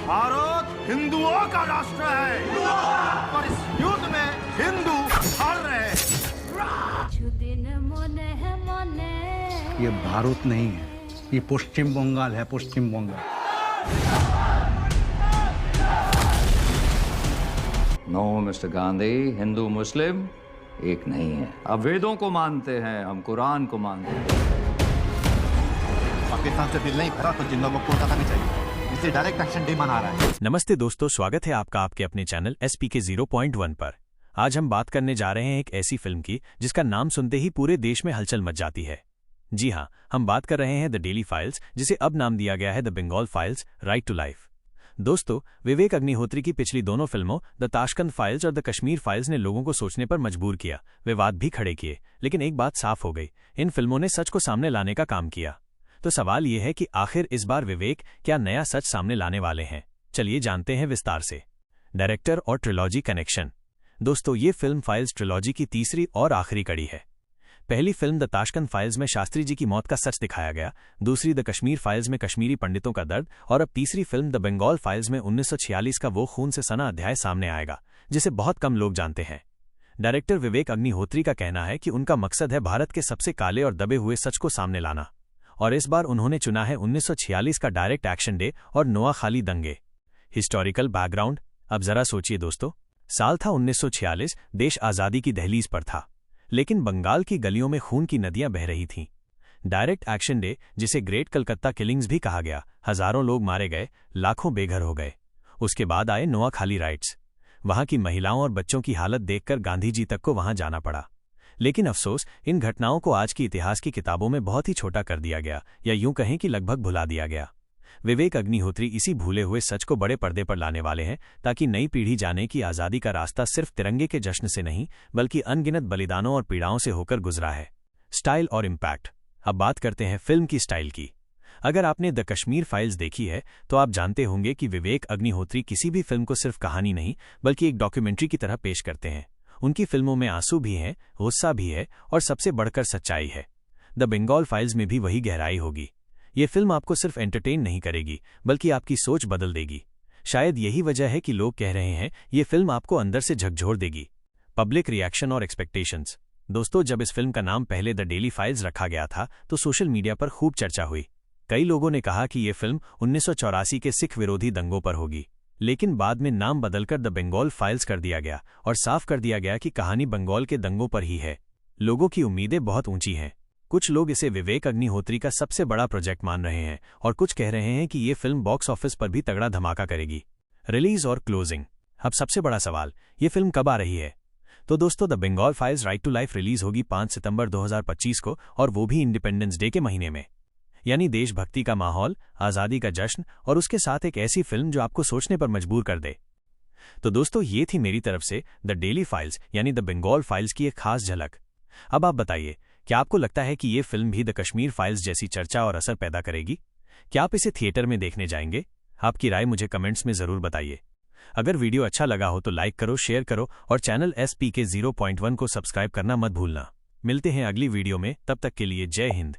भारत हिंदुओं का राष्ट्र है और इस युद्ध में हिंदू हार रहे हैं। ये भारत नहीं है, ये पश्चिम बंगाल है, पश्चिम बंगाल। नो मिस्टर गांधी, हिंदू मुस्लिम एक नहीं है। अब वेदों को मानते हैं, हम कुरान को मानते हैं। पाकिस्तान से दिल नहीं भरा तो जिन लोगों को कोलकाता में चाहिए, इसे डायरेक्ट एक्शन डे मना रहा है। नमस्ते दोस्तों, स्वागत है आपका आपके अपने चैनल SPK 0.1 पर। आज हम बात करने जा रहे हैं एक ऐसी फिल्म की जिसका नाम सुनते ही पूरे देश में हलचल मच जाती है। जी हाँ, हम बात कर रहे हैं द डेली फाइल्स, जिसे अब नाम दिया गया है The Bengal Files Right to Life. दोस्तों, विवेक अग्निहोत्री की पिछली दोनों फिल्मों द ताशकंद फाइल्स और द कश्मीर फाइल्स ने लोगों को सोचने पर मजबूर किया, विवाद भी खड़े किए, लेकिन एक बात साफ हो गई, इन फिल्मों ने सच को सामने लाने का काम किया। तो सवाल ये है कि आखिर इस बार विवेक क्या नया सच सामने लाने वाले हैं? चलिए जानते हैं विस्तार से। डायरेक्टर और ट्रिलॉजी कनेक्शन। दोस्तों, ये फिल्म फाइल्स ट्रिलॉजी की तीसरी और आखिरी कड़ी है। पहली फिल्म द ताशकंद फाइल्स में शास्त्री जी की मौत का सच दिखाया गया, दूसरी द कश्मीर फाइल्स में कश्मीरी पंडितों का दर्द, और अब तीसरी फिल्म द बंगाल फाइल्स में 1946 का वो खून से सना अध्याय सामने आएगा जिसे बहुत कम लोग जानते हैं। डायरेक्टर विवेक अग्निहोत्री का कहना है कि उनका मकसद है भारत के सबसे काले और दबे हुए सच को सामने लाना, और इस बार उन्होंने चुना है 1946 का डायरेक्ट एक्शन डे और नोआखाली दंगे। Historical background. अब जरा सोचिए दोस्तों, साल था 1946, देश आज़ादी की दहलीज पर था, लेकिन बंगाल की गलियों में खून की नदियां बह रही थीं। डायरेक्ट एक्शन डे, जिसे ग्रेट कलकत्ता किलिंग्स भी कहा गया, हजारों लोग मारे गए, लाखों बेघर हो गए। उसके बाद आए नोआखाली राइट्स। वहां की महिलाओं और बच्चों की हालत देखकर गांधी जी तक को वहां जाना पड़ा। लेकिन अफसोस, इन घटनाओं को आज की इतिहास की किताबों में बहुत ही छोटा कर दिया गया, या यूं कहें कि लगभग भुला दिया गया। विवेक अग्निहोत्री इसी भूले हुए सच को बड़े पर्दे पर लाने वाले हैं, ताकि नई पीढ़ी जाने कि आज़ादी का रास्ता सिर्फ तिरंगे के जश्न से नहीं, बल्कि अनगिनत बलिदानों और पीड़ाओं से होकर गुजरा है। स्टाइल और इम्पैक्ट। अब बात करते हैं फिल्म की स्टाइल की। अगर आपने द कश्मीर फाइल्स देखी है तो आप जानते होंगे कि विवेक अग्निहोत्री किसी भी फिल्म को सिर्फ कहानी नहीं, बल्कि एक डॉक्यूमेंट्री की तरह पेश करते हैं। उनकी फिल्मों में आंसू भी हैं, गुस्सा भी है, और सबसे बढ़कर सच्चाई है। द बंगाल फाइल्स में भी वही गहराई होगी। ये फिल्म आपको सिर्फ एंटरटेन नहीं करेगी, बल्कि आपकी सोच बदल देगी। शायद यही वजह है कि लोग कह रहे हैं ये फिल्म आपको अंदर से झकझोर देगी। पब्लिक रिएक्शन और एक्सपेक्टेशंस। दोस्तों, जब इस फिल्म का नाम पहले द डेली फाइल्स रखा गया था तो सोशल मीडिया पर खूब चर्चा हुई। कई लोगों ने कहा कि ये फिल्म 1984 के सिख विरोधी दंगों पर होगी, लेकिन बाद में नाम बदलकर द बंगाल फाइल्स कर दिया गया और साफ कर दिया गया कि कहानी बंगाल के दंगों पर ही है। लोगों की उम्मीदें बहुत ऊंची हैं। कुछ लोग इसे विवेक अग्निहोत्री का सबसे बड़ा प्रोजेक्ट मान रहे हैं, और कुछ कह रहे हैं कि ये फिल्म बॉक्स ऑफिस पर भी तगड़ा धमाका करेगी। रिलीज और क्लोजिंग। अब सबसे बड़ा सवाल, ये फिल्म कब आ रही है? तो दोस्तों, The Bengal Files Right to Life release होगी 5 सितंबर 2025 को, और वो भी इंडिपेंडेंस डे के महीने में। यानी देशभक्ति का माहौल, आज़ादी का जश्न, और उसके साथ एक ऐसी फिल्म जो आपको सोचने पर मजबूर कर दे। तो दोस्तों, ये थी मेरी तरफ से द डेली फाइल्स यानी द बंगाल फाइल्स की एक खास झलक। अब आप बताइए, क्या आपको लगता है कि ये फिल्म भी द कश्मीर फाइल्स जैसी चर्चा और असर पैदा करेगी? क्या आप इसे थिएटर में देखने जाएंगे? आपकी राय मुझे कमेंट्स में जरूर बताइए। अगर वीडियो अच्छा लगा हो तो लाइक करो, शेयर करो, और चैनल SPK 0.1 को सब्सक्राइब करना मत भूलना। मिलते हैं अगली वीडियो में, तब तक के लिए जय हिंद।